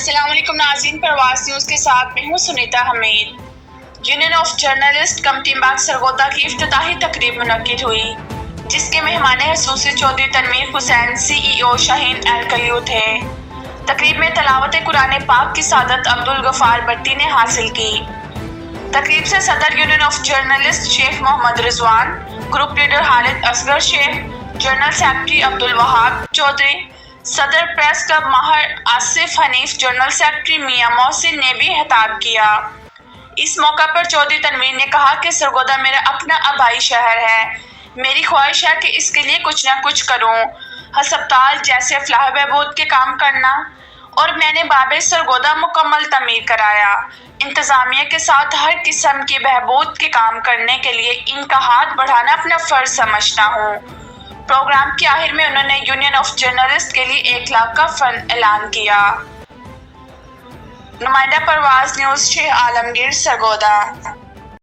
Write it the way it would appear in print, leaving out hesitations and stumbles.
السلام علیکم ناظرین، پرواز نیوز کے ساتھ میں ہوں سنیتا حمید۔ یونین آف جرنلسٹ کمیٹی باغ سرگودا کی افتتاحی تقریب منعقد ہوئی، جس کے مہمان خصوصی چودھری تنویر حسین CEO شاہین ایلکلیو تھے۔ تقریب میں تلاوت قرآن پاک کی سعادت عبدالغفار بٹی نے حاصل کی۔ تقریب سے صدر union of journalist Sheikh Muhammad Rizwan, group leader Khalid Asghar Sheikh, general secretary Abdul Wahab Chaudhry, صدر پریس کلب ماہر آصف حنیف، جنرل سیکرٹری میاں محسن نے بھی خطاب کیا۔ اس موقع پر چودھری تنویر نے کہا کہ سرگودا میرا اپنا آبائی شہر ہے۔ میری خواہش ہے کہ اس کے لیے کچھ نہ کچھ کروں، ہسپتال جیسے فلاح بہبود کے کام کرنا، اور میں نے باب سرگودا مکمل تعمیر کرایا۔ انتظامیہ کے ساتھ ہر قسم کی بہبود کے کام کرنے کے لیے ان کا ہاتھ بڑھانا اپنا فرض سمجھتا ہوں۔ پروگرام کے آخر میں انہوں نے یونین آف جرنلسٹ کے لیے 1 لاکھ کا فنڈ اعلان کیا۔ نمائندہ پرواز نیوز، شیخ عالمگیر، سرگودا۔